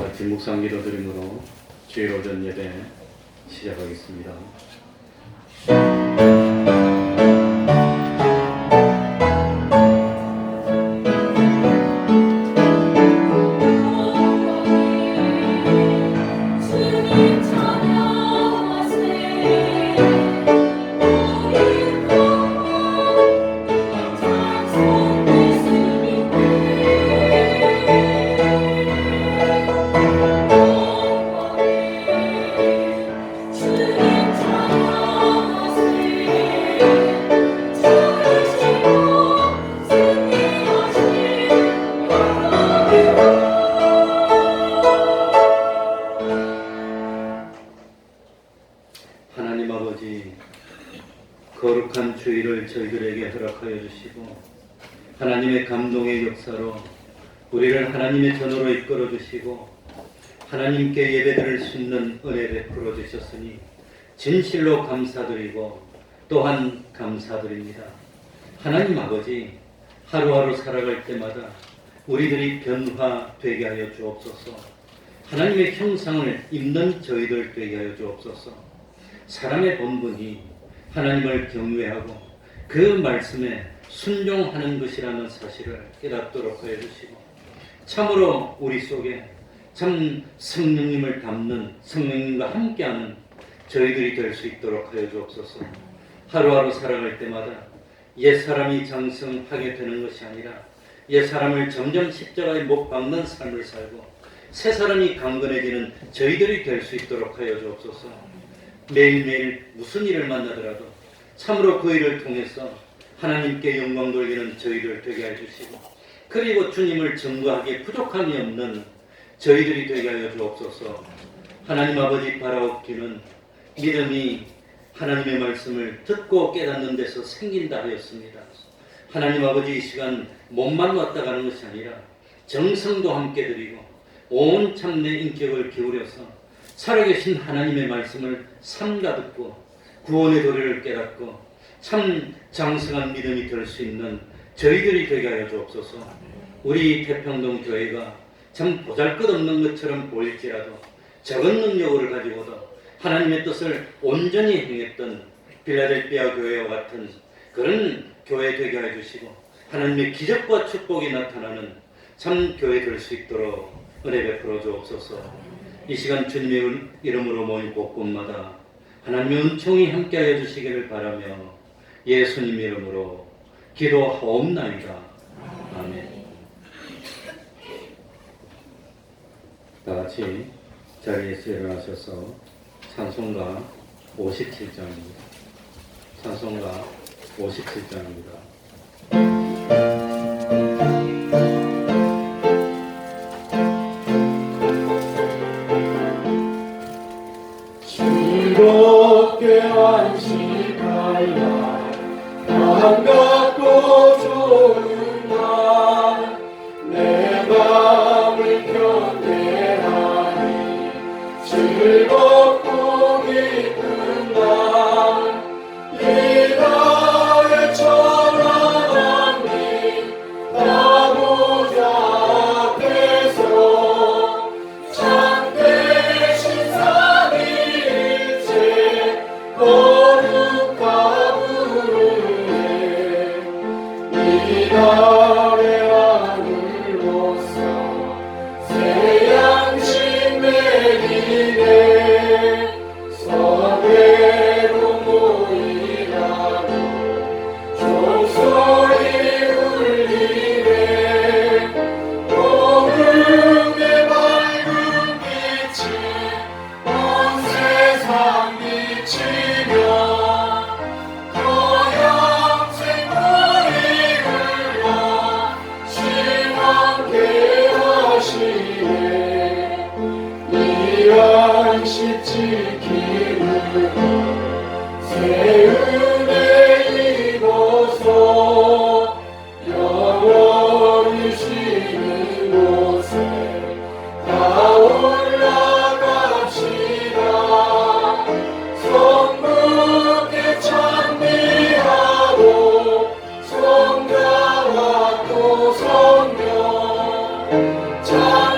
같이 묵상 기도 드림으로 주일 오전 예배 시작하겠습니다. 하나님 아버지, 거룩한 주일을 저희들에게 허락하여 주시고 하나님의 감동의 역사로 우리를 하나님의 전으로 이끌어 주시고 하나님께 예배드릴 수 있는 은혜 베풀어 주셨으니 진실로 감사드리고 또한 감사드립니다. 하나님 아버지, 하루하루 살아갈 때마다 우리들이 변화되게 하여 주옵소서. 하나님의 형상을 입는 저희들 되게 하여 주옵소서. 사람의 본분이 하나님을 경외하고 그 말씀에 순종하는 것이라는 사실을 깨닫도록 하여 주시고 참으로 우리 속에 참 성령님을 담는, 성령님과 함께하는 저희들이 될 수 있도록 하여 주옵소서. 하루하루 살아갈 때마다 옛사람이 장성하게 되는 것이 아니라 옛사람을 점점 십자가에 못 박는 삶을 살고 새사람이 강건해지는 저희들이 될 수 있도록 하여 주옵소서. 매일매일 무슨 일을 만나더라도 참으로 그 일을 통해서 하나님께 영광 돌리는 저희들 되게 해주시고 그리고 주님을 증거하기에 부족함이 없는 저희들이 되게 하여 주옵소서. 하나님 아버지, 바라옵기는 믿음이 하나님의 말씀을 듣고 깨닫는 데서 생긴다 하였습니다. 하나님 아버지, 이 시간 몸만 왔다 가는 것이 아니라 정성도 함께 드리고 온 참내 인격을 기울여서 살아계신 하나님의 말씀을 삼가 듣고 구원의 도리를 깨닫고 참 장성한 믿음이 될 수 있는 저희들이 되게 하여 주옵소서. 우리 태평동 교회가 참 보잘것없는 것처럼 보일지라도 적은 능력을 가지고도 하나님의 뜻을 온전히 행했던 빌라델피아 교회와 같은 그런 교회 되게 하여 주시고 하나님의 기적과 축복이 나타나는 참 교회 될 수 있도록 은혜 베풀어 주옵소서. 이 시간 주님의 이름으로 모인 곳곳마다 하나님의 은총이 함께하여 주시기를 바라며 예수님 이름으로 기도하옵나이다. 아멘. 다같이 자리에서 일어나셔서 찬송가 57장입니다. 찬송가 57장입니다. 즐겁게 안식하여 반갑고 좋은 날 내 맘을 편애하니 즐겁고 기쁜 날 이달의 천안한 빛 나보자 앞에서 참된 신사일체 거룩하 부르네 이달의 하늘로서 새 양식 먹이네 서대로 모이라고 종소리 울리네 복음의 밝은 빛이 온 세상 비치며 영생 물이 흘러 시원케 하시네 이 안식 지키는 새 은혜 입어서 영원히 쉬는 곳에 다 올라갑시다. 성부께 찬미하고 성자와 또 성령 참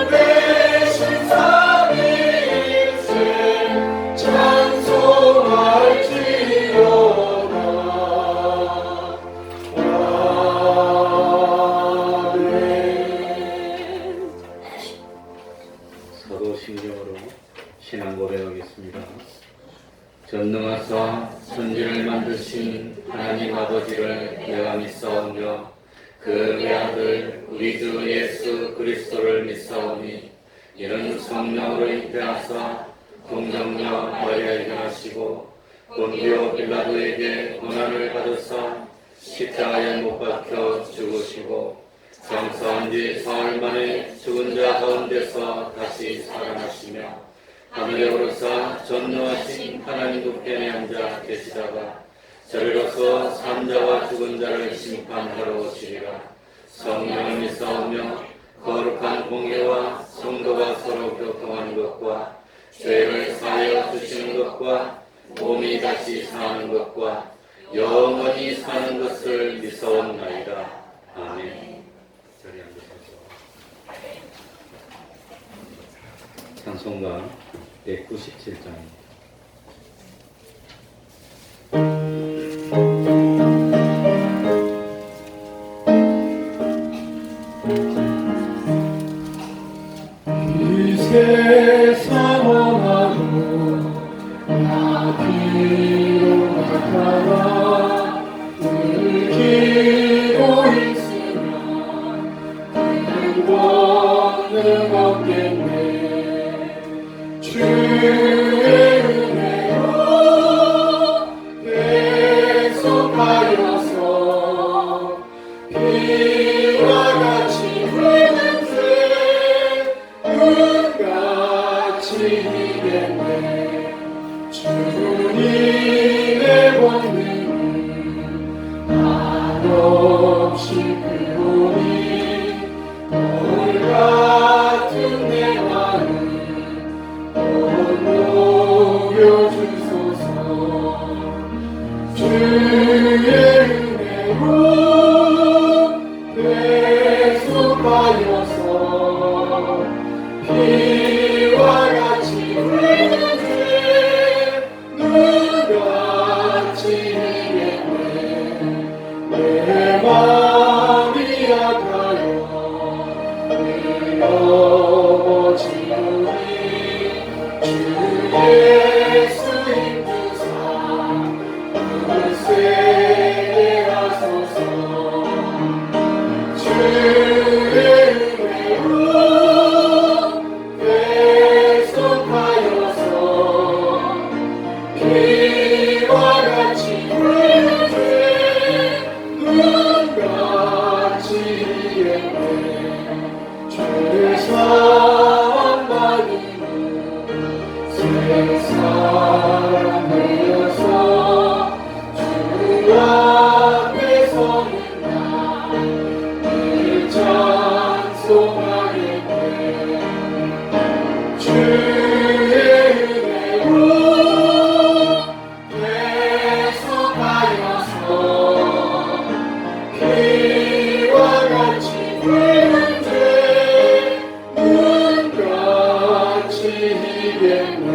되신 사 신앙 고백하겠습니다. 전능하사 천지를 만드신 하나님 아버지를 내가 믿사오며 그 외아들 우리 주 예수 그리스도를 믿사오니 이는 성령으로 잉태하사 동정녀 마리아에게 나시고 본디오 빌라도에게 고난을 받으사 십자가에 못 박혀 죽으시고 장사한 지 사흘 만에 죽은 자 가운데서 다시 살아나시며 하늘에 오르사 전능하신 하나님 우편에 앉아 계시다가 저리로서 산자와 죽은 자를 심판하러 오시리라. 성령을 믿사오며 거룩한 공예와 성도가 서로 교통하는 것과 죄를 사하여 주시는 것과 몸이 다시 사는 것과 영원히 사는 것을 믿사옵나이다. 아멘. 자리에 앉으셔서 찬송가 197장입니다. 이 세상 원하고 나 뒤로 나타나 느끼고 있으면 그 권능 없겠네. 주의 은혜로 계속하여서 비와 같이 흐르는 새 눈같이 이겠네. 주님의 권능은 한없이 크오니 돌 같은 내 마음 녹여주소서. 주의 은혜로 계속하여서 비와 같이 흐르는 새 눈같이 이겠네. 내 마음이 약하여 늘어지오니 주 예수 힘주사 굳세게 하소서. 주의 은혜로 계속하여서 비와 같이 흐르는 새 눈같이 이겠네. 주의 사랑받으며 새 사람 되어서 주 앞에 서는 날 찬송하겠네. 주의 은혜로 계속하여서 비와 같이 흐르는 새 눈같이 이겠네.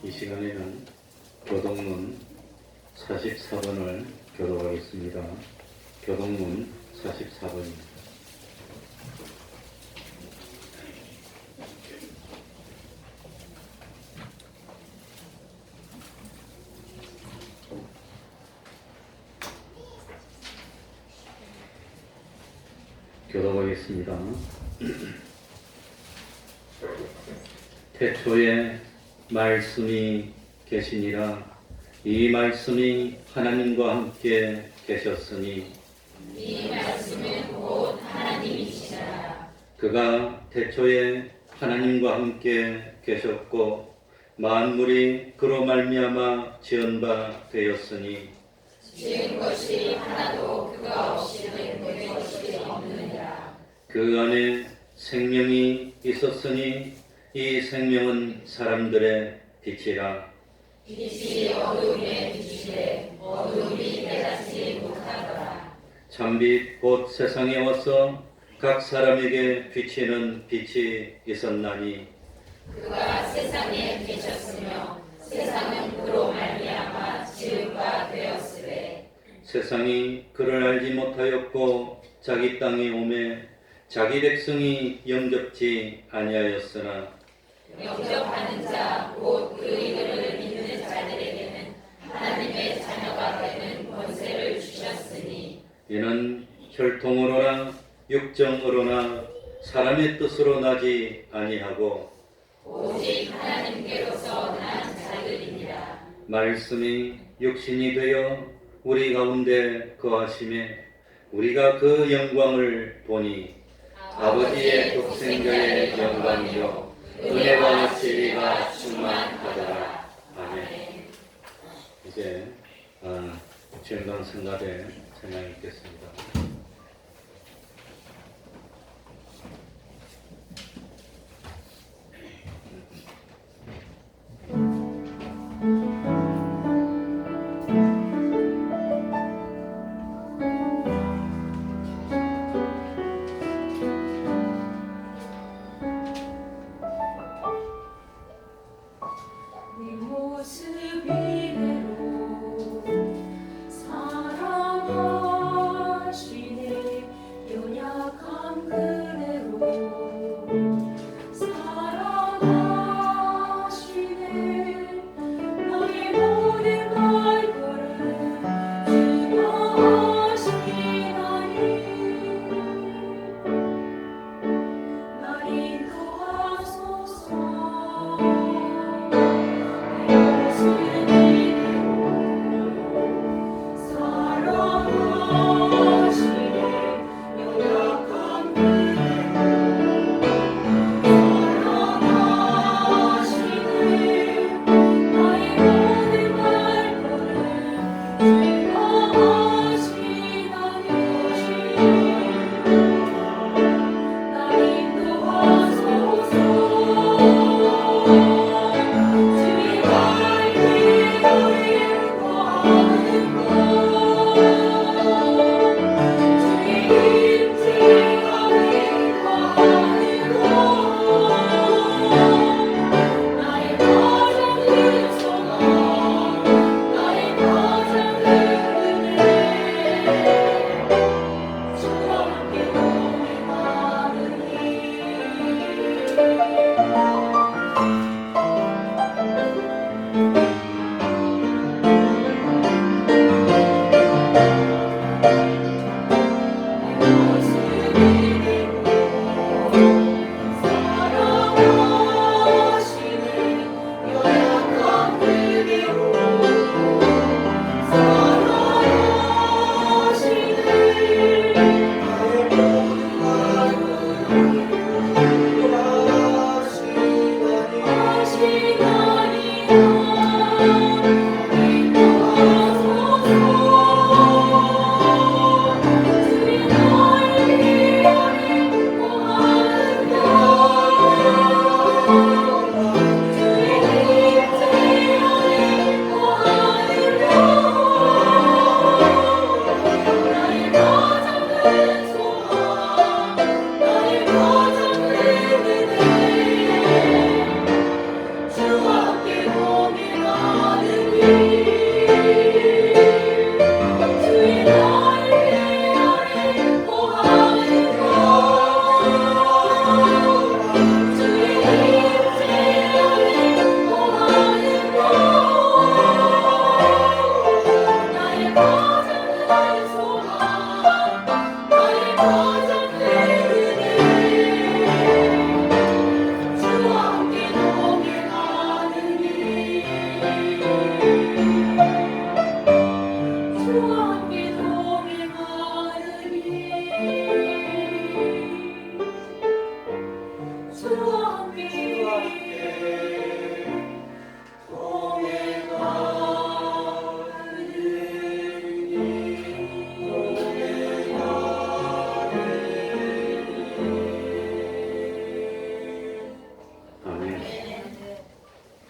이 시간에는 교동문 44번을 교독하겠습니다. 교동문 44번입니다. 교독하겠습니다. 태초에 말씀이 계시니라. 이 말씀이 하나님과 함께 계셨으니 이 말씀은 곧 하나님이시라. 그가 태초에 하나님과 함께 계셨고 만물이 그로 말미암아 지은 바 되었으니 지은 것이 하나도 그가 없이는 된 것이 없느니라. 그 안에 생명이 있었으니 이 생명은 사람들의 빛이라. 빛이 어둠에 비추되 어둠이 깨닫지 못하더라. 참빛 곧 세상에 와서 각 사람에게 비치는 빛이 있었나니 그가 세상에 비쳤으며 세상은 그로 말미암아 지은 바 되었으되 세상이 그를 알지 못하였고 자기 땅에 오매 자기 백성이 영접지 아니하였으나 영접하는 자 곧 그 이름을 믿는 자들에게는 하나님의 자녀가 되는 권세를 주셨으니 이는 혈통으로나 육정으로나 사람의 뜻으로 나지 아니하고 오직 하나님께로서 난 자들이니라. 말씀이 육신이 되어 우리 가운데 거하심에 우리가 그 영광을 보니 아버지의 독생자의 영광이요 은혜와 진리가 충만하더라. 아멘. 이제 주일강 성가대 찬양 읽겠습니다. 네 모습 이대로 사랑하시네 연약함 그대로 사랑하시네 너의 모든 발걸음 주어하시나니 날 인도하소서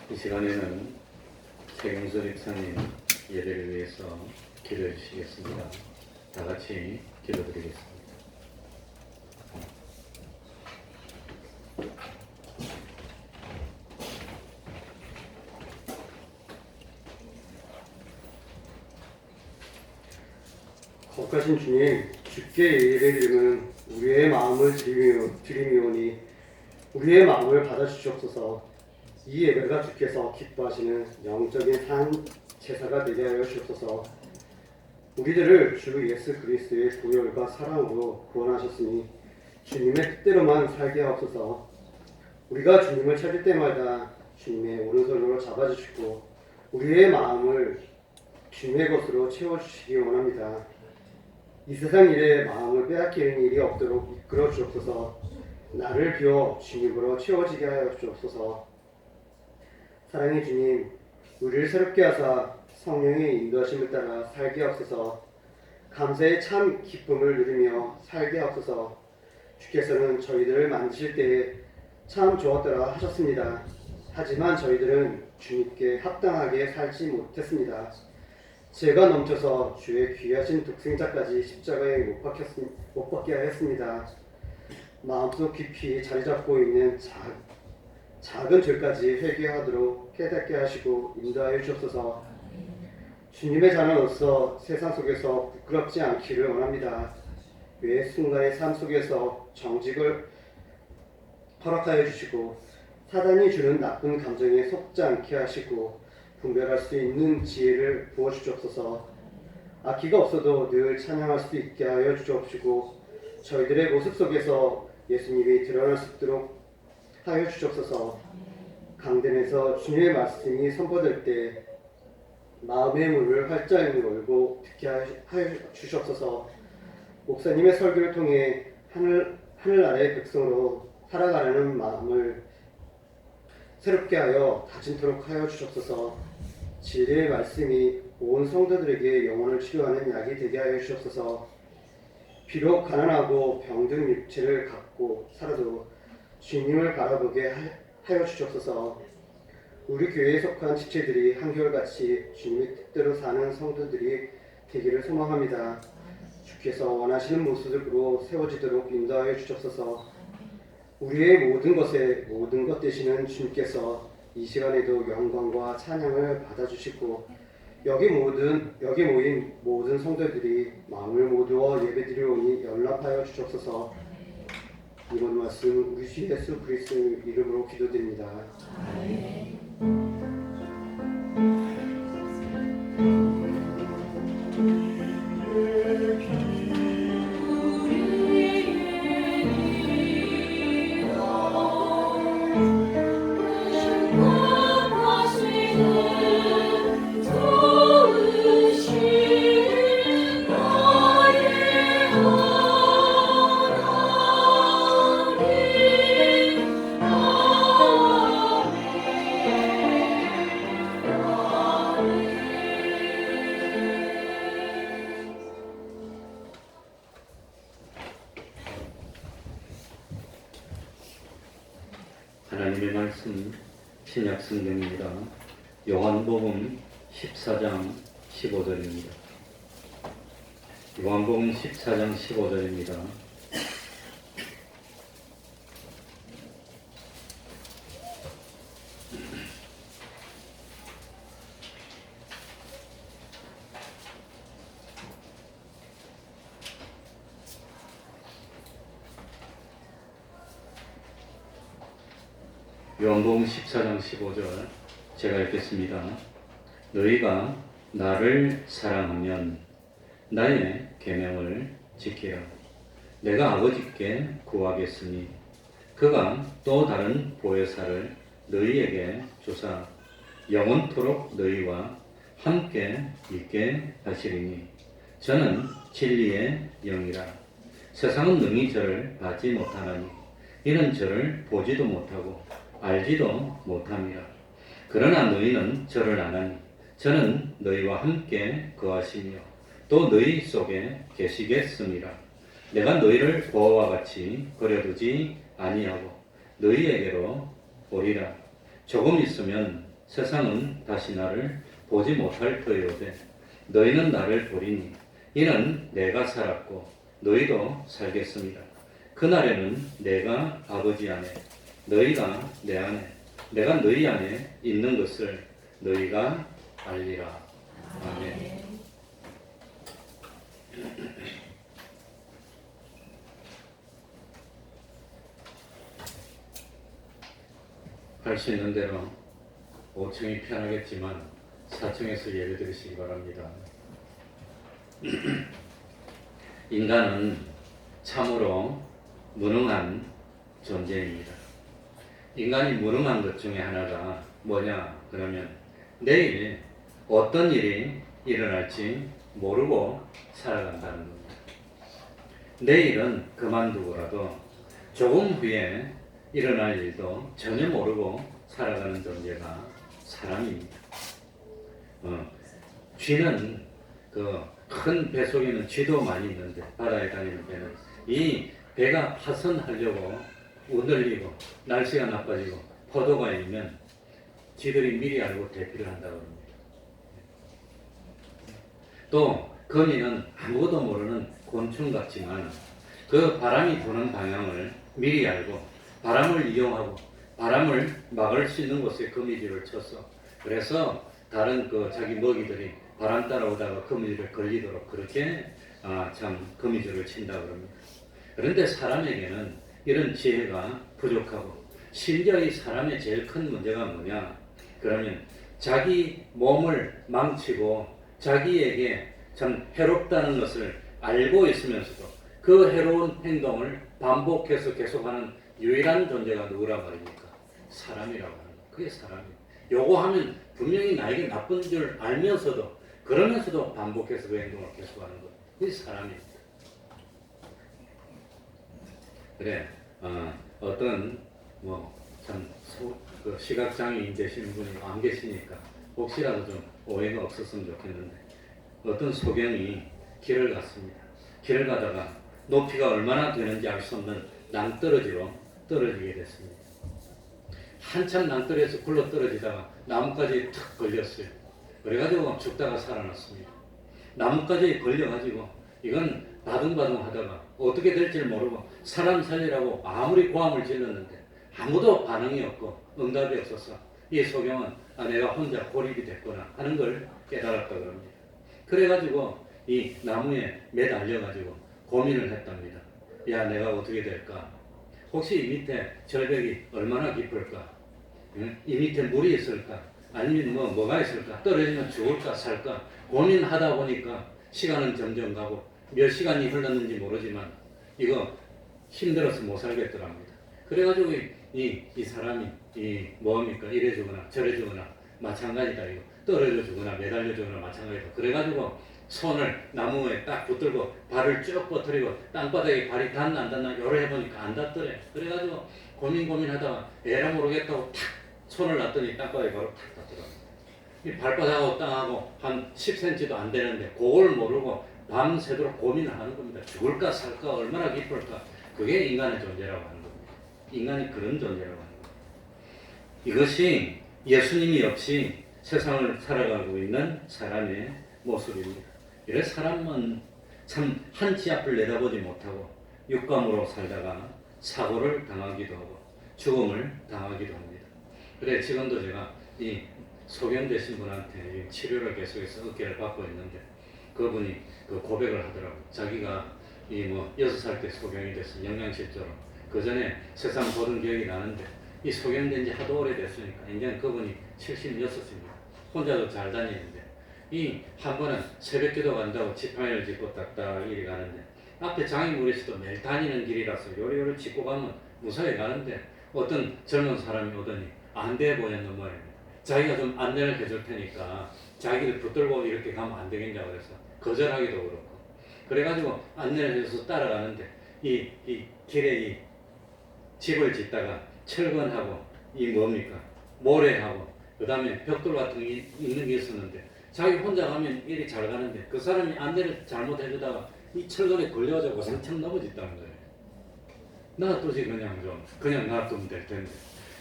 이 시간에는 최영수 집사님 예배를 위해서 기도해 주시겠습니다. 다 같이 기도드리겠습니다. 거룩하신 주님, 주께 예배드리면 우리의 마음을 드리미오니 우리의 마음을 받아주시옵소서. 이 예배가 주께서 기뻐하시는 영적인 산 제사가 되게 하여 주옵소서. 우리들을 주 예수 그리스도의 보혈과 사랑으로 구원하셨으니 주님의 뜻대로만 살게 하옵소서. 우리가 주님을 찾을 때마다 주님의 오른손으로 잡아주시고 우리의 마음을 주님의 것으로 채워주시기 원합니다. 이 세상 일에 마음을 빼앗기는 일이 없도록 이끌어 주옵소서. 나를 비워 주님으로 채워지게 하여 주옵소서. 사랑의 주님, 우리를 새롭게 하사 성령의 인도하심을 따라 살게 하옵소서. 감사의 참 기쁨을 누리며 살게 하옵소서. 주께서는 저희들을 만드실 때에 참 좋았더라 하셨습니다. 하지만 저희들은 주님께 합당하게 살지 못했습니다. 죄가 넘쳐서 주의 귀하신 독생자까지 십자가에 못 박게 하였습니다. 마음속 깊이 자리 잡고 있는 작은 죄까지 회개하도록 깨닫게 하시고 인도하여 주옵소서. 주님의 자녀로서 세상 속에서 부끄럽지 않기를 원합니다. 매 순간의 삶 속에서 정직을 허락하여 주시고 사단이 주는 나쁜 감정에 속지 않게 하시고 분별할 수 있는 지혜를 부어주옵소서. 악기가 없어도 늘 찬양할 수 있게 하여 주옵시고 저희들의 모습 속에서 예수님이 드러날 수 있도록 하여 주옵소서. 강단에서 주님의 말씀이 선포될 때 마음의 문을 활짝 열고 듣게 하여 주옵소서. 목사님의 설교를 통해 하늘나라의 백성으로 살아가려는 마음을 새롭게 하여 다짐토록 하여 주옵소서. 진리의 말씀이 온 성도들에게 영혼을 치료하는 약이 되게 하여 주옵소서. 비록 가난하고 병든 육체를 갖고 살아도 주님을 바라보게 하여 주옵소서. 우리 교회에 속한 지체들이 한결같이 주님의 뜻대로 사는 성도들이 되기를 소망합니다. 주께서 원하시는 모습으로 세워지도록 인도하여 주옵소서. 우리의 모든 것 되시는 주님께서 이 시간에도 영광과 찬양을 받아주시고 여기 모인 모든 성도들이 마음을 모두어 예배드리오니 연락하여 주옵소서. 이번 말씀 우리 주 예수 그리스도의 이름으로 기도드립니다. 하나님의 말씀 신약 성경입니다. 요한복음 14장 15절입니다. 요한복음 14장 15절입니다. 요한복음 14장 15절 제가 읽겠습니다. 너희가 나를 사랑하면 나의 계명을 지키라. 내가 아버지께 구하겠으니 그가 또 다른 보혜사를 너희에게 주사 영원토록 너희와 함께 있게 하시리니 저는 진리의 영이라. 세상은 능히 저를 받지 못하나니 이는 저를 보지도 못하고 알지도 못함이라. 그러나 너희는 저를 아나니 저는 너희와 함께 거하시며 또 너희 속에 계시겠음이라. 내가 너희를 보아와 같이 버려두지 아니하고 너희에게로 오리라. 조금 있으면 세상은 다시 나를 보지 못할 터이오되 너희는 나를 보리니 이는 내가 살았고 너희도 살겠습니다. 그날에는 내가 아버지 안에 너희가 내 안에 내가 너희 안에 있는 것을 너희가 알리라. 아멘. 할 수 있는 대로 5층이 편하겠지만 4층에서 예배 드리시기 바랍니다. 인간은 참으로 무능한 존재입니다. 인간이 무능한 것 중에 하나가 뭐냐 그러면 내일 어떤 일이 일어날지 모르고 살아간다는 겁니다. 내일은 그만두고라도 조금 후에 일어날 일도 전혀 모르고 살아가는 존재가 사람입니다. 쥐는 그 큰 배 속에는 쥐도 많이 있는데 바다에 다니는 배는 이 배가 파선하려고 우늘리고 날씨가 나빠지고 포도가 일면 쥐들이 미리 알고 대피를 한다고 합니다. 또 거미는 아무것도 모르는 곤충 같지만 그 바람이 부는 방향을 미리 알고 바람을 이용하고 바람을 막을 수 있는 곳에 거미줄을 쳤어. 그래서 다른 자기 먹이들이 바람 따라오다가 거미줄에 걸리도록 그렇게 참 거미줄을 친다고 합니다. 그런데 사람에게는 이런 지혜가 부족하고 심지어 이 사람의 제일 큰 문제가 뭐냐 그러면 자기 몸을 망치고 자기에게 참 해롭다는 것을 알고 있으면서도 그 해로운 행동을 반복해서 계속하는 유일한 존재가 누구란 말입니까? 사람이라고 하는 거. 그게 사람이에요. 요거 하면 분명히 나에게 나쁜 줄 알면서도 그러면서도 반복해서 그 행동을 계속하는 거. 그게 사람입니다. 그래 어떤 그 시각장애인 되시는 분이 안 계시니까 혹시라도 좀 오해가 없었으면 좋겠는데 어떤 소경이 길을 갔습니다. 길을 가다가 높이가 얼마나 되는지 알 수 없는 낭떠러지로 떨어지게 됐습니다. 한참 낭떠러지에서 굴러 떨어지다가 나뭇가지에 탁 걸렸어요. 그래가지고 죽다가 살아났습니다. 나뭇가지에 걸려가지고 이건 바둥바둥 하다가 어떻게 될지 모르고 사람 살리라고 아무리 고함을 질렀는데 아무도 반응이 없고 응답이 없어서 이 소경은 내가 혼자 고립이 됐구나 하는 걸 깨달았다 그럽니다. 그래가지고 이 나무에 매달려가지고 고민을 했답니다. 야 내가 어떻게 될까? 혹시 이 밑에 절벽이 얼마나 깊을까? 응? 이 밑에 물이 있을까? 아니면 뭐가 있을까? 떨어지면 죽을까 살까? 고민하다 보니까 시간은 점점 가고 몇 시간이 흘렀는지 모르지만 이거 힘들어서 못 살겠더랍니다. 그래가지고 이 사람이 뭐합니까? 이래 주거나 저래 주거나 마찬가지다 이거 떨어져 주거나 매달려 주거나 마찬가지다. 그래가지고 손을 나무에 딱 붙들고 발을 쭉 뻗어리고 땅바닥에 발이 닿나 안 닿나 여러 해보니까 안 닿더래. 그래가지고 고민하다가 에라 모르겠다고 탁 손을 놨더니 땅바닥에 바로 탁 닿더라고요. 이 발바닥하고 땅하고 한 10cm도 안 되는데 그걸 모르고 밤새도록 고민을 하는 겁니다. 죽을까 살까 얼마나 깊을까. 그게 인간의 존재라고 하는 겁니다. 인간이 그런 존재라고 하는 겁니다. 이것이 예수님이 없이 세상을 살아가고 있는 사람의 모습입니다. 이래 사람은 참 한치 앞을 내다보지 못하고 육감으로 살다가 사고를 당하기도 하고 죽음을 당하기도 합니다. 그래 지금도 제가 이 소견되신 분한테 치료를 계속해서 어깨를 받고 있는데 그분이 그 고백을 하더라고요. 자기가 6살 때 소경이 돼서 영양실조로 그 전에 세상 보던 기억이 나는데 이 소경된 지 하도 오래됐으니까 이제 그분이 76입니다. 혼자도 잘 다니는데 이 한 번은 새벽기도 간다고 지팡이를 짚고 딱딱 이리 가는데 앞에 장애물이 있어도 매일 다니는 길이라서 요리요리 짚고 가면 무사히 가는데 어떤 젊은 사람이 오더니 안 돼 보였는 모양입니다. 자기가 좀 안내를 해줄 테니까 자기를 붙들고 이렇게 가면 안 되겠냐고 그래서 거절하기도 그렇고 그래가지고 안내를 해줘서 따라가는데 이 길에 이 집을 짓다가 철근하고 모래하고 그 다음에 벽돌 같은 게 있는 게 있었는데 자기 혼자 가면 일이 잘 가는데 그 사람이 안내를 잘못해주다가 이 철근에 걸려가지고 와상창 넘어졌다는 거예요. 놔두지 그냥 놔두면 될 텐데.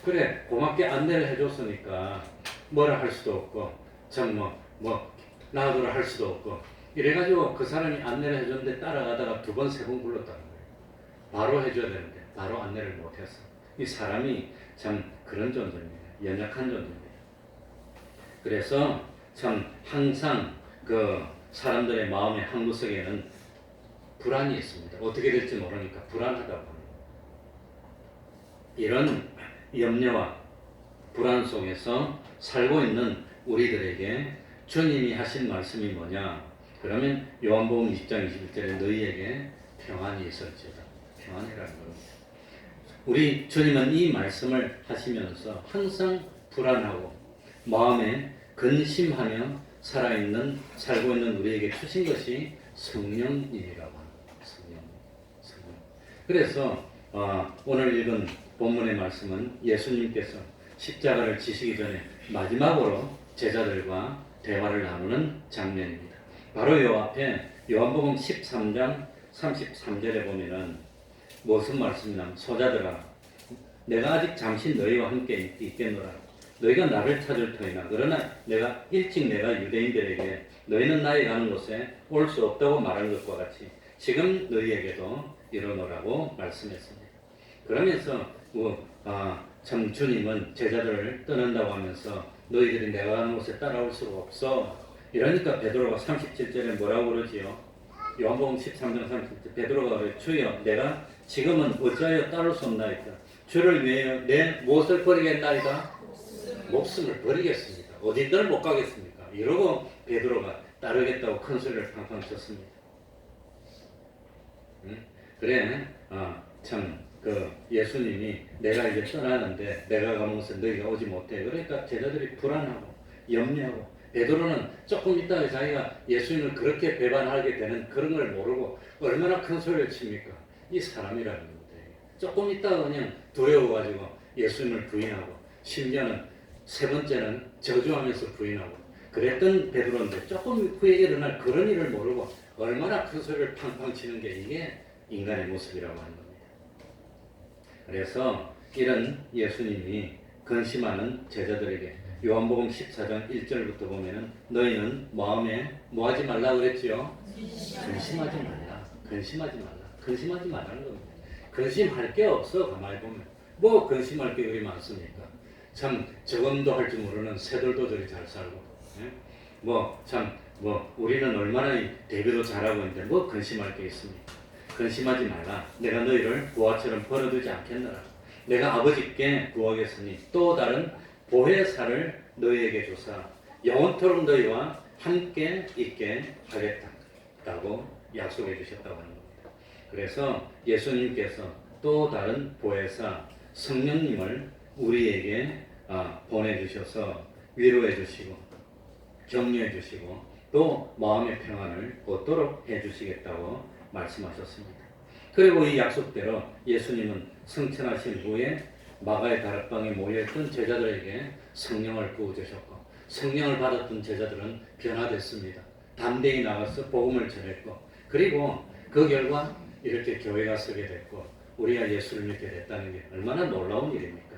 그래 고맙게 안내를 해줬으니까 뭐라 할 수도 없고 참 놔두라 할 수도 없고 이래가지고 그 사람이 안내를 해줬는데 따라가다가 2번 3번 굴렀다는 거예요. 바로 해줘야 되는데 바로 안내를 못했어. 이 사람이 참 그런 존재입니다. 연약한 존재입니다. 그래서 참 항상 그 사람들의 마음의 한 구석에는 불안이 있습니다. 어떻게 될지 모르니까 불안하다고 합니다. 이런 염려와 불안 속에서 살고 있는 우리들에게 주님이 하신 말씀이 뭐냐? 그러면 요한복음 20장 21절에 너희에게 평안이 있을지어다. 평안이라는 겁니다. 우리 주님은 이 말씀을 하시면서 항상 불안하고 마음에 근심하며 살고 있는 우리에게 주신 것이 성령님이라고 합니다. 성령. 그래서 오늘 읽은 본문의 말씀은 예수님께서 십자가를 지시기 전에 마지막으로 제자들과 대화를 나누는 장면입니다. 바로 요 앞에 요한복음 13장 33절에 보면은 무슨 말씀이냐? 소자들아, 내가 아직 잠시 너희와 함께 있겠노라. 너희가 나를 찾을 터이나 그러나 내가 유대인들에게 너희는 나의 가는 곳에 올 수 없다고 말한 것과 같이 지금 너희에게도 이러노라고 말씀했습니다. 그러면서 참 주님은 제자들을 떠난다고 하면서 너희들이 내가 가는 곳에 따라올 수가 없어. 이러니까 베드로가 37절에 뭐라고 그러지요? 요한복음 13장 37절 베드로가 그래, 주여 내가 지금은 어찌하여 따를 수 없나이까? 주를 위하여 내 무엇을 버리겠나이다? 목숨을 버리겠습니다. 어디들 못 가겠습니까? 이러고 베드로가 따르겠다고 큰 소리를 팡팡 쳤습니다. 그래, 참 예수님이 내가 이제 떠나는데 내가 가는 곳에 너희가 오지 못해. 그러니까 제자들이 불안하고 염려하고 베드로는 조금 있다가 자기가 예수님을 그렇게 배반하게 되는 그런 걸 모르고 얼마나 큰 소리를 칩니까? 이 사람이라는 겁니다. 조금 있다가 그냥 두려워가지고 예수님을 부인하고 심지어는 세 번째는 저주하면서 부인하고 그랬던 베드로인데 조금 후에 일어날 그런 일을 모르고 얼마나 큰 소리를 팡팡 치는 게 이게 인간의 모습이라고 하는 겁니다. 그래서 이런 예수님이 근심하는 제자들에게 요한복음 14장 1절부터 보면은 너희는 마음에 뭐 하지 말라 그랬지요? 근심하지 말라. 근심하지 말라는 겁니다. 근심할 게 없어. 가만히 보면 뭐 근심할 게 그리 많습니까? 참 적응도 할 줄 모르는 새들도 저리 잘 살고 우리는 얼마나 대비도 잘하고 있는데 뭐 근심할 게 있습니까? 근심하지 말라. 내가 너희를 보화처럼 버려두지 않겠노라. 내가 아버지께 구하겠으니 또 다른 보혜사를 너희에게 주사 영원토록 너희와 함께 있게 하겠다라고 약속해 주셨다고 하는 겁니다. 그래서 예수님께서 또 다른 보혜사 성령님을 우리에게 보내주셔서 위로해 주시고 격려해 주시고 또 마음의 평안을 얻도록 해 주시겠다고 말씀하셨습니다. 그리고 이 약속대로 예수님은 승천하신 후에 마가의 다락방에 모여있던 제자들에게 성령을 부어주셨고 성령을 받았던 제자들은 변화됐습니다. 담대히 나가서 복음을 전했고 그리고 그 결과 이렇게 교회가 서게 됐고 우리가 예수를 믿게 됐다는 게 얼마나 놀라운 일입니까?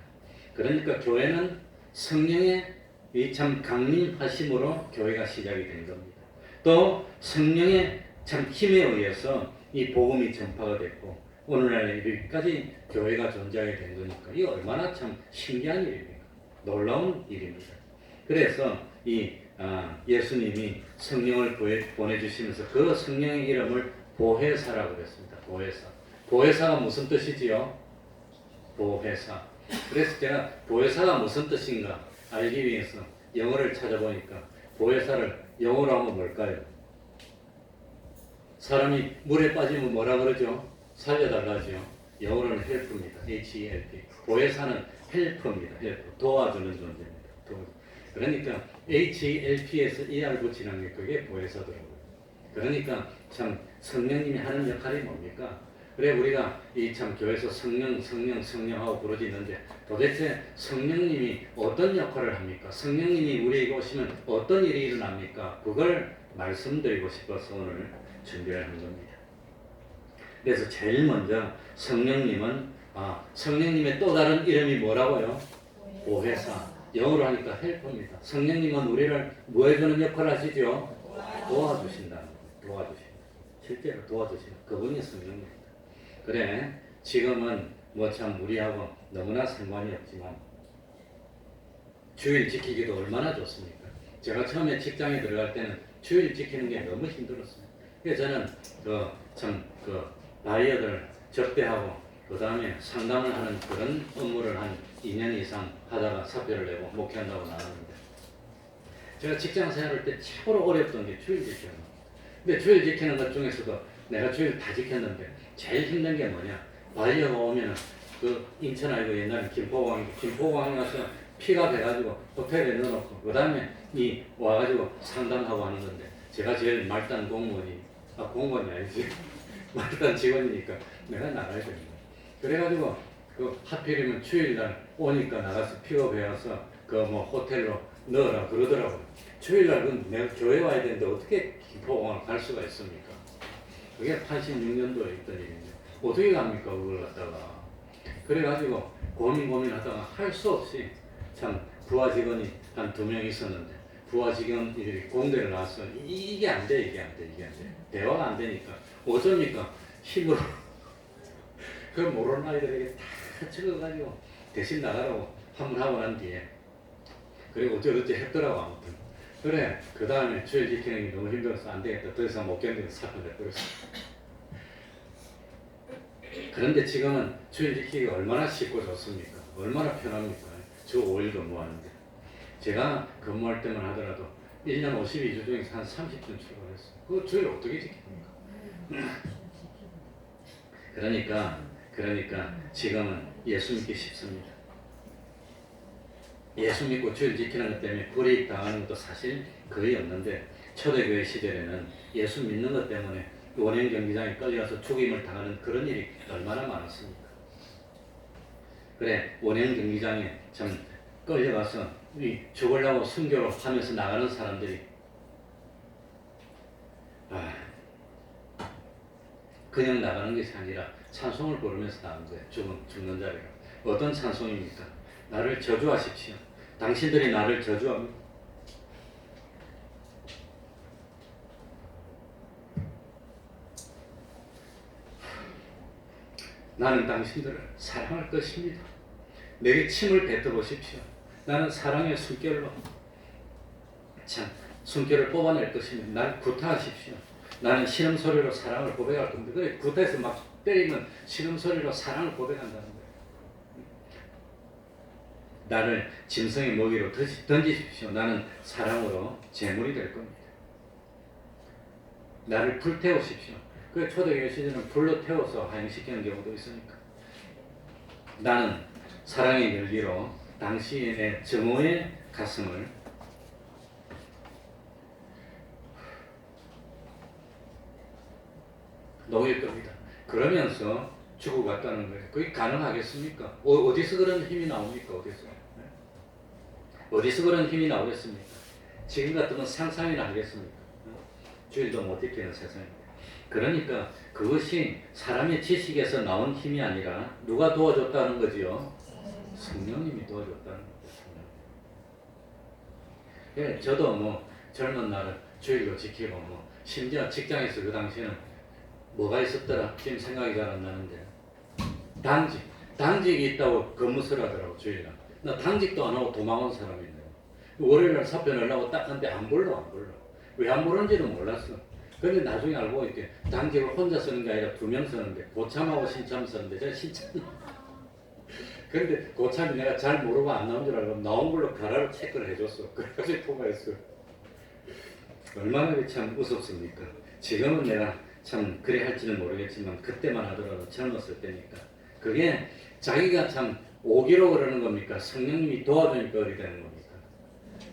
그러니까 교회는 성령의 이 참 강림하심으로 교회가 시작이 된 겁니다. 또 성령의 참 힘에 의해서 이 복음이 전파가 됐고 오늘날 이르기까지 교회가 존재하게 된 거니까 이 얼마나 참 신기한 일입니까? 놀라운 일입니다. 그래서 이 예수님이 성령을 보내주시면서 그 성령의 이름을 보혜사라고 그랬습니다. 보혜사가 무슨 뜻이지요? 보혜사. 그래서 제가 보혜사가 무슨 뜻인가 알기 위해서 영어를 찾아보니까 보혜사를 영어로 하면 뭘까요? 사람이 물에 빠지면 뭐라 그러죠? 살려달라죠. 영어로는 help입니다. H-E-L-P. 보혜사는 help입니다. help. 도와주는 존재입니다. 그러니까 H-E-L-P에서 ER 붙이는 게 그게 보혜사더라고요. 그러니까 참 성령님이 하는 역할이 뭡니까? 그래 우리가 이 참 교회에서 성령하고 부르짖는데 도대체 성령님이 어떤 역할을 합니까? 성령님이 우리에게 오시면 어떤 일이 일어납니까? 그걸 말씀드리고 싶어서 오늘 준비를 한 겁니다. 그래서 제일 먼저 성령님은 성령님의 또 다른 이름이 뭐라고요? 보혜사. 영어로 하니까 헬퍼입니다. 성령님은 우리를 뭐 해주는 역할을 하시죠? 도와주신다는 거예요. 실제로 도와주시는 그분이 성령입니다. 그래 지금은 뭐 참 우리하고 너무나 상관이 없지만 주일 지키기도 얼마나 좋습니까? 제가 처음에 직장에 들어갈 때는 주일 지키는 게 너무 힘들었어요. 그래서 저는 바이어들 접대하고 그 다음에 상담을 하는 그런 업무를 한 2년 이상 하다가 사표를 내고 목회한다고 나왔는데, 제가 직장 생활할 때 최고로 어렵던 게 주일 지키는 거. 근데 주일 지키는 것 중에서도 내가 주일 다 지켰는데 제일 힘든 게 뭐냐? 관리가 오면은 그 인천 아니고 옛날에 김포공항에 가서 피가 돼가지고 호텔에 넣어놓고 그 다음에 이 와가지고 상담하고 하는 건데, 제가 제일 말단 공무원이 아니지 말단 직원이니까 내가 나가야 됩니다. 그래가지고 그 하필이면 주일날 오니까 나가서 픽업해와서 그 뭐 호텔로 넣으라 그러더라고요. 주일날 그 내가 교회 와야 되는데 어떻게 김포공항을 갈 수가 있습니까? 그게 86년도에 있던 일인데 어떻게 갑니까 그걸 갖다가. 그래가지고 고민하다가 할 수 없이 참 부하 직원이 한 2명 있었는데, 부하 직원들이 공대를 나와서 이게 안 돼. 대화가 안 되니까 어쩝니까? 힘으로 그 모르는 아이들에게 다 적어가지고 대신 나가라고 한번 하고 난 뒤에 그리고 어쩌고저쩌고 했더라고. 아무튼 그래 그 다음에 주일 지키는 게 너무 힘들어서 안 되겠다, 더 이상 못 견디는 사표 내버렸어. 그런데 지금은 주일 지키기가 얼마나 쉽고 좋습니까? 얼마나 편합니까? 주 5일 근무하는데, 제가 근무할 때만 하더라도 1년 52주 중에서 한 30분 출근했어요. 그거 주일 어떻게 지킵니까? 그러니까 지금은 예수 믿기 쉽습니다. 예수 믿고 주일 지키는 것 때문에 불이익 당하는 것도 사실 거의 없는데, 초대교회 시절에는 예수 믿는 것 때문에 원형 경기장에 끌려가서 죽임을 당하는 그런 일이 얼마나 많았습니까? 그래 원형 경기장에 참 끌려가서 죽으려고 순교로 하면서 나가는 사람들이 그냥 나가는 것이 아니라 찬송을 부르면서 나간 거예요. 죽는 자리가. 어떤 찬송입니까? 나를 저주하십시오. 당신들이 나를 저주합니다. 나는 당신들을 사랑할 것입니다. 내게 침을 뱉어보십시오. 나는 사랑의 숨결로 숨결을 뽑아낼 것입니다. 나를 구타하십시오. 나는 신음소리로 사랑을 고백할 겁니다. 그래 구타해서 막 때리면 신음소리로 사랑을 고백한다는 거예요. 나를 짐승의 먹이로 던지십시오. 나는 사랑으로 제물이 될 겁니다. 나를 불태우십시오. 그 초대교회 시대는 불로 태워서 하행시키는 경우도 있으니까. 나는 사랑의 열기로 당신의 정오의 가슴을 녹일 겁니다. 그러면서 죽어갔다는 거예요. 그게 가능하겠습니까? 어디서 그런 힘이 나옵니까? 어디서 그런 힘이 나오겠습니까? 지금 같으면 상상이나 하겠습니까? 주일도 못 지키는 세상입니다. 그러니까 그것이 사람의 지식에서 나온 힘이 아니라 누가 도와줬다는 거지요? 성령님이 도와줬다는 거죠. 예, 저도 뭐 젊은 날을 주일도 지키고 뭐 심지어 직장에서 그 당시에는 뭐가 있었더라 지금 생각이 잘 안 나는데 당직이 있다고 근무를 하더라고. 주일날 나 당직도 안 하고 도망온 사람이네요. 월요일날 사표 내려고 딱 한데 안 불러. 왜 안 부르는지는 몰랐어. 근데 나중에 알고 이렇게 당직을 혼자 쓰는 게 아니라 2명 쓰는데 고참하고 신참 쓰는데 제가 신참 근데 고참이 내가 잘 모르고 안 나온 줄 알고 나온 걸로 가라로 체크를 해줬어. 그래가지고 통과했어. 얼마나 참 우습습니까? 지금은 내가 참 그래 할지는 모르겠지만 그때만 하더라도 젊었을 때니까 그게 자기가 참 오기로 그러는 겁니까? 성령님이 도와주니까 그렇게 되는 겁니까?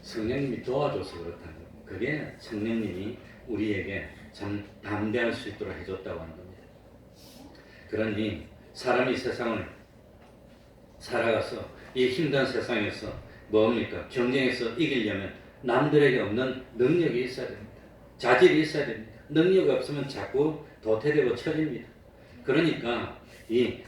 성령님이 도와줘서 그렇다는 겁니다. 그게 성령님이 우리에게 참 담대할 수 있도록 해줬다고 하는 겁니다. 그러니 사람이 세상을 살아가서 이 힘든 세상에서 뭡니까? 경쟁에서 이기려면 남들에게 없는 능력이 있어야 됩니다. 자질이 있어야 됩니다. 능력이 없으면 자꾸 도태되고 처집니다. 그러니까 이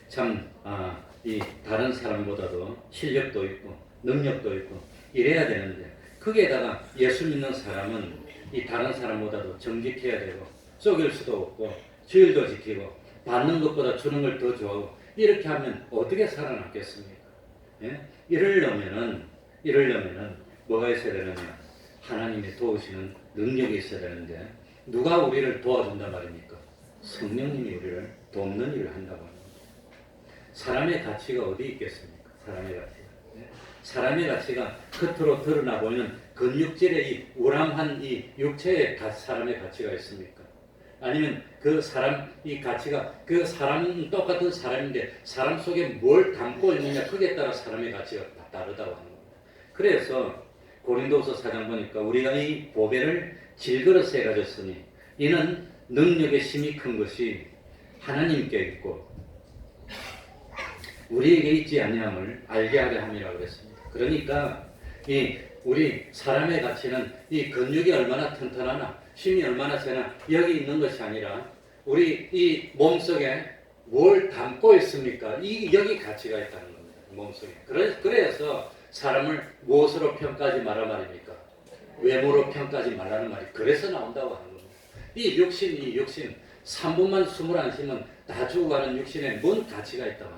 다른 사람보다도 실력도 있고 능력도 있고 이래야 되는데 거기에다가 예수 믿는 사람은 이 다른 사람보다도 정직해야 되고 속일 수도 없고 주일도 지키고 받는 것보다 주는 걸 더 좋아하고 이렇게 하면 어떻게 살아남겠습니까? 예? 이러려면은 뭐가 있어야 되느냐? 하나님이 도우시는 능력이 있어야 되는데 누가 우리를 도와준단 말입니까? 성령님이 우리를 돕는 일을 한다고 합니다. 사람의 가치가 어디 있겠습니까? 사람의 가치가. 네? 사람의 가치가 겉으로 드러나 보이는 근육질의 이 우람한 이 육체의 사람의 가치가 있습니까? 아니면 그 사람 이 가치가 그 사람은 똑같은 사람인데 사람 속에 뭘 담고 있느냐 그에 따라 사람의 가치가 다르다고 하는 겁니다. 그래서 고린도서 4장 보니까 우리가 이 보배를 질그릇에 가졌으니 이는 능력의 힘이 큰 것이 하나님께 있고 우리에게 있지 아니함을 알게 하려 함이라고 그랬습니다. 그러니까 이 우리 사람의 가치는 이 근육이 얼마나 튼튼하나 힘이 얼마나 세나 여기 있는 것이 아니라 우리 이 몸속에 뭘 담고 있습니까? 여기 가치가 있다는 겁니다. 몸속에. 그래서 사람을 무엇으로 평가하지 말라 말입니까? 외모로 평가하지 말라는 말이 그래서 나온다고 하는 겁니다. 이 육신 3분만 숨을 안 쉬면 다 죽어가는 육신에 뭔 가치가 있단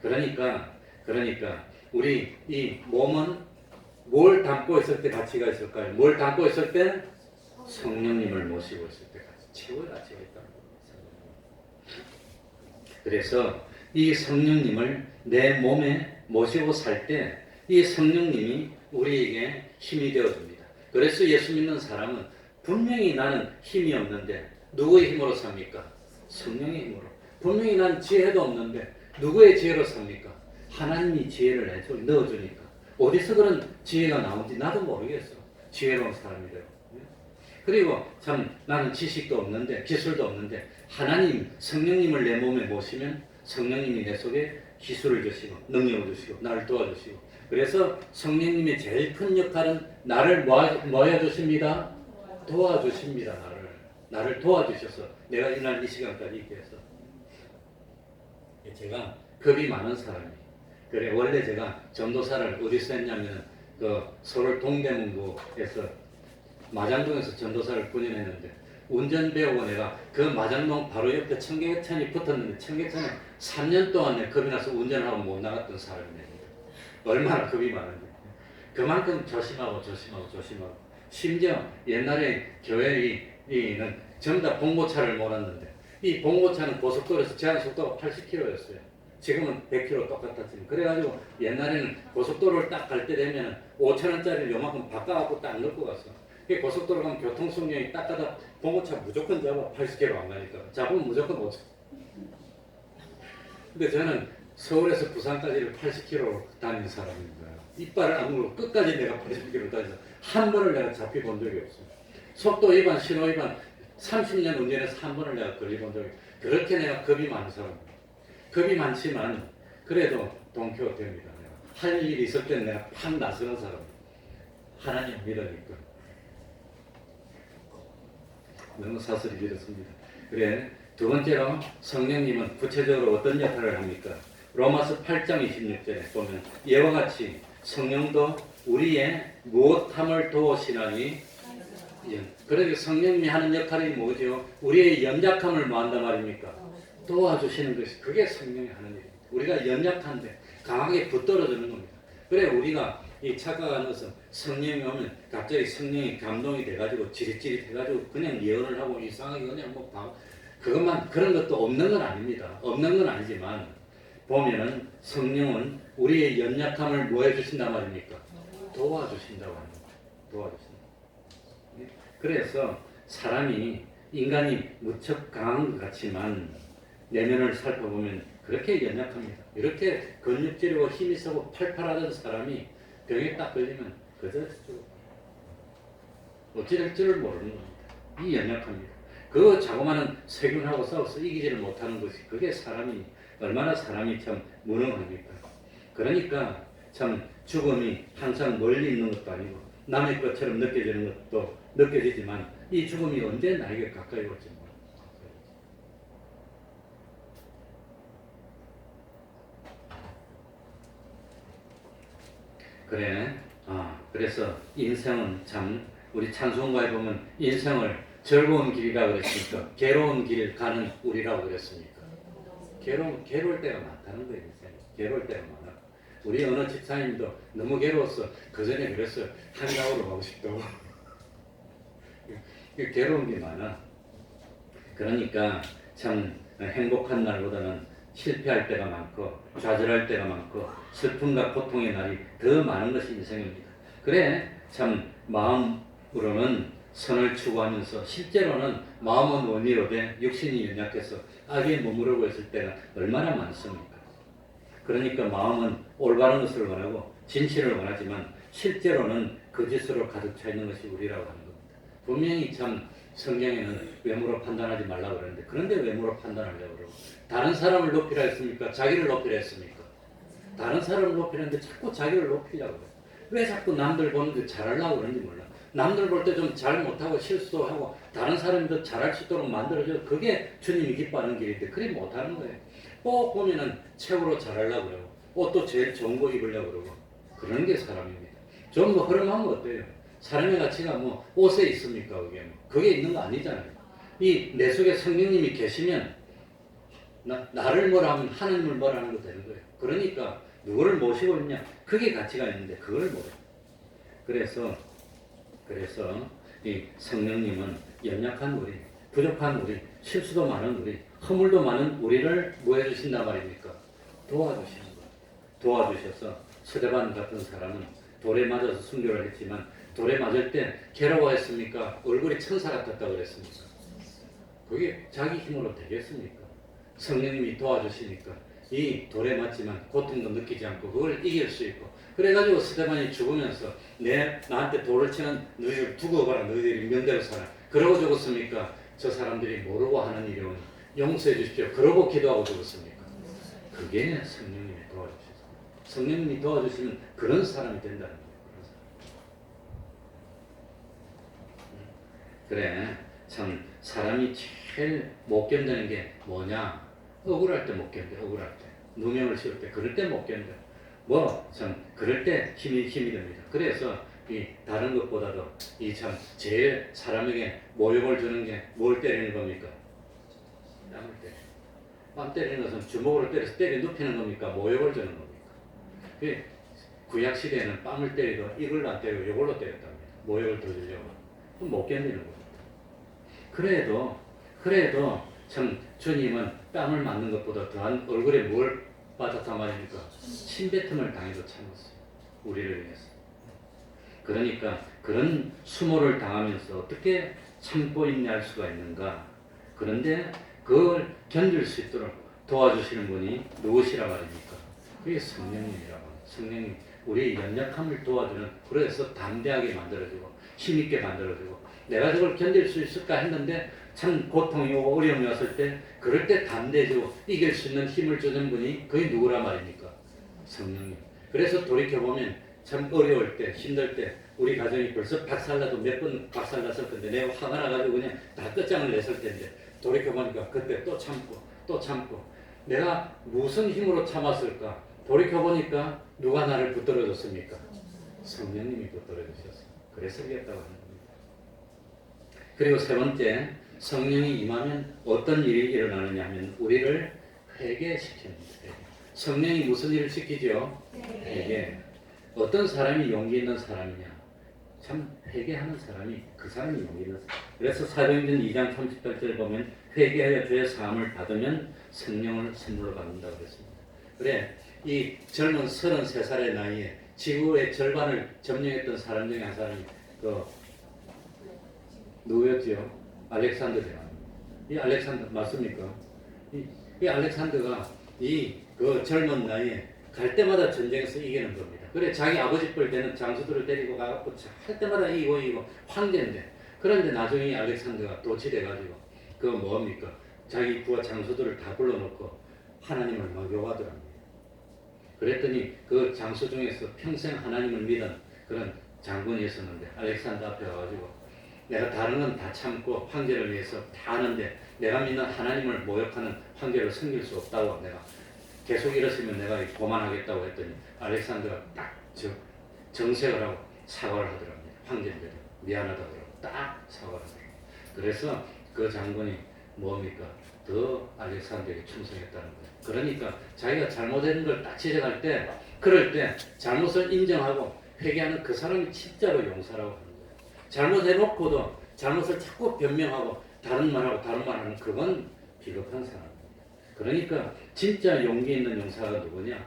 말입니까? 그러니까 우리 이 몸은 뭘 담고 있을 때 가치가 있을까요? 뭘 담고 있을 때? 성령님을 모시고 있을 때 최고의 가치가 있다는 겁니다. 그래서 이 성령님을 내 몸에 모시고 살 때 이 성령님이 우리에게 힘이 되어줍니다. 그래서 예수 믿는 사람은 분명히 나는 힘이 없는데 누구의 힘으로 삽니까? 성령의 힘으로. 분명히 난 지혜도 없는데 누구의 지혜로 삽니까? 하나님이 지혜를 넣어주니까. 어디서 그런 지혜가 나온지 나도 모르겠어. 지혜로운 사람이 되고. 그리고 참 나는 지식도 없는데 기술도 없는데 하나님 성령님을 내 몸에 모시면 성령님이 내 속에 기술을 주시고 능력을 주시고 나를 도와주시고 그래서 성령님의 제일 큰 역할은 나를 뭐 해주십니다? 도와주십니다. 나를 도와주셔서 내가 이날 이 시간까지 있게 해서 제가 겁이 많은 사람이에요. 그래 원래 제가 전도사를 어디서 했냐면 그 서울 동대문구에서 마장동에서 전도사를 9년 했는데 운전 배우고 내가 그 마장동 바로 옆에 청계천이 붙었는데 청계천에 3년 동안 내가 겁이 나서 운전을 하고 못 나갔던 사람입니다. 얼마나 겁이 많은데 그만큼 조심하고 심지어 옛날에 교회는 전부 다 봉고차를 몰았는데 이 봉고차는 고속도로에서 제한 속도가 80km였어요. 지금은 100km 똑같았지만 그래가지고 옛날에는 고속도로를 딱 갈 때 되면 5,000원짜리를 요만큼 바꿔갖고 딱 넣고 갔어. 고속도로 가면 교통성령이 딱 가다 봉고차 무조건 잡아 80km 안 가니까 잡으면 무조건 5,000원. 근데 저는 서울에서 부산까지를 80km로 다니는 사람입니다. 이빨을 안 물고 끝까지 내가 80km 다니서 한 번을 내가 잡혀본 적이 없어요. 속도 위반, 신호 위반 30년 운전해서 한 번을 내가 걸려본 적이 없어요. 그렇게 내가 겁이 많은 사람입니다. 겁이 많지만 그래도 동키호테입니다. 할 일이 있을 때는 내가 팍 나서는 사람입니다. 하나님 믿으니까. 너무 사설이 길었습니다. 그래 두 번째로 성령님은 구체적으로 어떤 역할을 합니까? 로마서 8장 26절에 보면 이와 같이 성령도 우리의 무엇함을 도우시나니 그러니까 성령님이 하는 역할이 뭐죠? 우리의 연약함을 뭐 한단 말입니까? 도와주시는 것이 그게 성령이 하는 일입니다. 우리가 연약한데 강하게 붙들어주는 겁니다. 그래 우리가 이 착각하는 것은 성령이 오면 갑자기 성령이 감동이 돼가지고 지릿지릿해가지고 그냥 예언을 하고 이상하게 그냥 그것만 그런 것도 없는 건 아닙니다. 없는 건 아니지만 보면은 성령은 우리의 연약함을 뭐 해주신단 말입니까? 도와주신다고 합니다. 도와주신다. 그래서 인간이 무척 강한 것 같지만 내면을 살펴보면 그렇게 연약합니다. 이렇게 근육질이고 힘이 세고 팔팔하던 사람이 병에 딱 걸리면 그저 어찌될 줄을 모르는 겁니다. 이 연약합니다. 그 자그마한 세균하고 싸워서 이기지를 못하는 것이 그게 얼마나 사람이 참 무능합니까? 그러니까 참 죽음이 항상 멀리 있는 것도 아니고 남의 것처럼 느껴지는 것도 느껴지지만 이 죽음이 언제 나에게 가까이 올지 몰라요. 그래서 인생은 참 우리 찬송가에 보면 인생을 즐거운 길이라 그랬으니까 괴로운 길 가는 우리라고 그랬습니까? 괴로울 때가 많다는 거예요. 인생. 괴로울 때가 많아. 우리 어느 집사님도 너무 괴로웠어. 그 전에 그랬어요. 한강으로 가고 싶다고. 괴로운 게 많아. 그러니까 참 행복한 날보다는 실패할 때가 많고 좌절할 때가 많고 슬픔과 고통의 날이 더 많은 것이 인생입니다. 그래 참 마음으로는 선을 추구하면서 실제로는 마음은 원이로되 육신이 연약해서 악에 머무르고 있을 때가 얼마나 많습니까? 그러니까 마음은 올바른 것을 원하고 진실을 원하지만 실제로는 거짓으로 가득 차 있는 것이 우리라고 하는 겁니다. 분명히 참 성경에는 외모로 판단하지 말라고 그러는데 그런데 외모로 판단하려고 그러고 다른 사람을 높이라 했습니까? 자기를 높이라 했습니까? 다른 사람을 높이라는데 자꾸 자기를 높이려고 그래요. 왜 자꾸 남들 보는데 잘하려고 그러는지 몰라. 남들 볼 때 좀 잘 못하고 실수도 하고 다른 사람이 더 잘할 수 있도록 만들어줘. 그게 주님이 기뻐하는 길인데 그리 못하는 거예요. 꼭 보면은 최고로 잘하려고 그러고 옷도 제일 좋은 거 입으려고 그러고 그런 게 사람입니다. 좀 더 흐름하면 어때요? 사람의 가치가 뭐 옷에 있습니까? 그게 있는 거 아니잖아요. 이 내 속에 성령님이 계시면 나를 뭐라 하면 하나님을 뭐라 하는 거 되는 거예요. 그러니까 누구를 모시고 있냐? 그게 가치가 있는데 그걸 모르요. 그래서 이 성령님은 연약한 우리, 부족한 우리, 실수도 많은 우리, 허물도 많은 우리를 뭐 해주신단 말입니까? 도와주시는 거예요. 도와주셔서 스데반 같은 사람은 돌에 맞아서 순교를 했지만 돌에 맞을 때 괴로워했습니까? 얼굴이 천사 같았다고 그랬습니까? 그게 자기 힘으로 되겠습니까? 성령님이 도와주시니까 이 돌에 맞지만 고통도 느끼지 않고 그걸 이길 수 있고 그래가지고 스데반이 죽으면서 나한테 돌을 치는 너희를 두고 가라 너희들이 명대로 살아 그러고 죽었습니까? 저 사람들이 모르고 하는 일이오니 용서해 주십시오 그러고 기도하고 죽었습니까? 그게 성령님이 도와주셔서 성령님이 도와주시면 그런 사람이 된다는 거예요. 그래 참 사람이 제일 못 견디는 게 뭐냐? 억울할 때 못 견뎌. 억울할 때 누명을 씌울 때 그럴 때 못 견뎌. 뭐 참 그럴 때 힘이 됩니다. 그래서 이 다른 것보다도 이 참 제일 사람에게 모욕을 주는 게 뭘 때리는 겁니까? 뺨을 때려. 뺨 때리는 것은 주먹으로 때려서 때려 눕히는 겁니까? 모욕을 주는 겁니까? 구약 시대에는 뺨을 때리도 이걸로 안 때리고 이걸로 때렸답니다. 모욕을 더 주려고. 그럼 못 견디는 겁니다. 그래도 참 주님은 뺨을 맞는 것보다 더한 얼굴에 뭘 받았단 말입니까? 침뱉음을 당해도 참았어요. 우리를 위해서. 그러니까 그런 수모를 당하면서 어떻게 참고 인내할 수가 있는가? 그런데 그걸 견딜 수 있도록 도와주시는 분이 누구시라 말입니까? 그게 성령님이라고. 성령님 우리의 연약함을 도와주는 그래서 담대하게 만들어주고 힘있게 만들어주고 내가 저걸 견딜 수 있을까 했는데 참 고통이 오고 어려움이 왔을 때 그럴 때 담대해지고 이길 수 있는 힘을 주는 분이 그게 누구라 말입니까? 성령님. 그래서 돌이켜보면 참 어려울 때 힘들 때 우리 가정이 벌써 박살나도 몇 번 박살났을 텐데 내가 화가 나가지고 그냥 다 끝장을 냈을 텐데 돌이켜보니까 그때 또 참고 내가 무슨 힘으로 참았을까? 돌이켜보니까 누가 나를 붙들어줬습니까? 성령님이 붙들어주셨어요. 그래서 이겼다고 하는 겁니다. 그리고 세 번째 성령이 임하면 어떤 일이 일어나느냐 하면 우리를 회개시킵니다. 성령이 무슨 일을 시키죠? 회개. 어떤 사람이 용기 있는 사람이냐? 참 회개하는 사람이 그 사람이 용기 있는 사람. 그래서 사도행전 2장 38절 보면 회개하여 죄의 사함을 받으면 성령을 선물로 받는다고 그랬습니다. 그래 이 젊은 33살의 나이에 지구의 절반을 점령했던 사람 중에 한 사람이 누구였지요? 알렉산더 대왕입니다. 이 알렉산더 맞습니까? 이 알렉산더가 그 젊은 나이에 갈 때마다 전쟁에서 이기는 겁니다. 그래 자기 아버지 뻘 되는 장수들을 데리고 가고 할 때마다 이기고 황제인데 그런데 나중에 알렉산더가 도취돼가지고 그거 뭡니까? 자기 부하 장수들을 다 불러놓고 하나님을 막 욕하더랍니다. 그랬더니 그 장수 중에서 평생 하나님을 믿은 그런 장군이 있었는데 알렉산더 앞에 와가지고 내가 다른 건 다 참고 황제를 위해서 다 하는데 내가 믿는 하나님을 모욕하는 황제를 섬길 수 없다고 내가 계속 이러시면 내가 고만하겠다고 했더니 알렉산더가 딱 정색을 하고 사과를 하더랍니다. 황제인데 미안하다고 그러고 딱 사과를 하더랍니다. 그래서 그 장군이 뭡니까? 더 알렉산더에게 충성했다는 거예요. 그러니까 자기가 잘못한 걸 딱 지적할 때 그럴 때 잘못을 인정하고 회개하는 그 사람이 진짜로 용사라고 하는 거예요. 잘못해놓고도 잘못을 자꾸 변명하고 다른 말하는 그건 비겁한 사람입니다. 그러니까 진짜 용기 있는 용사가 누구냐?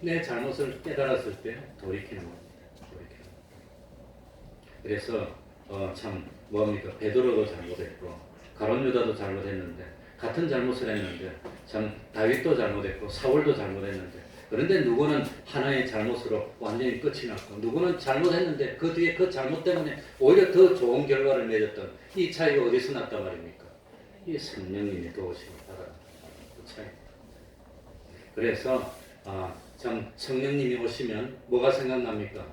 내 잘못을 깨달았을 때 돌이키는 겁니다. 돌이키는 겁니다. 그래서 참 뭡니까? 베드로도 잘못했고 가룟 유다도 잘못했는데 같은 잘못을 했는데 참 다윗도 잘못했고 사울도 잘못했는데 그런데 누구는 하나의 잘못으로 완전히 끝이 났고 누구는 잘못했는데 그 뒤에 그 잘못 때문에 오히려 더 좋은 결과를 맺었던 이 차이가 어디서 났단 말입니까? 이 성령님이 도우심을 받아 그 차이. 그래서 참 성령님이 오시면 뭐가 생각납니까?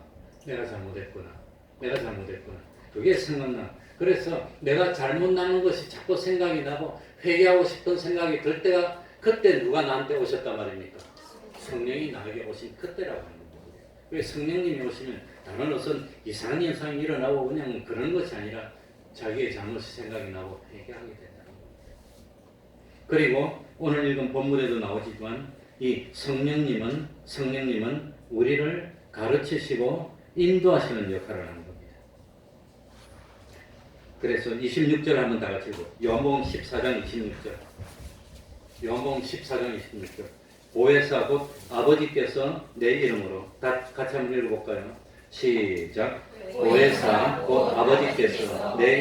내가 잘못했구나. 내가 잘못했구나. 그게 생각나. 그래서 내가 잘못 나는 것이 자꾸 생각이 나고 회개하고 싶은 생각이 들 때가 그때 누가 나한테 오셨단 말입니까? 성령이 나에게 오신 그때라고 하는 거예요. 왜 성령님이 오시면 다른 어떤 이상한 현상이 일어나고 그냥 그런 것이 아니라 자기의 잘못이 생각이 나고 회개하게 된다는 거예요. 그리고 오늘 읽은 본문에도 나오지만 이 성령님은 우리를 가르치시고 인도하시는 역할을 하는 겁니다. 그래서 26절 한번 다 같이 읽고 요한복음 14장 26절 요한복음 14장 26절 보혜사 곧 아버지께서 내 이름으로 다 같이 한번 읽어볼까요? 시작. 보혜사 곧 아버지께서 내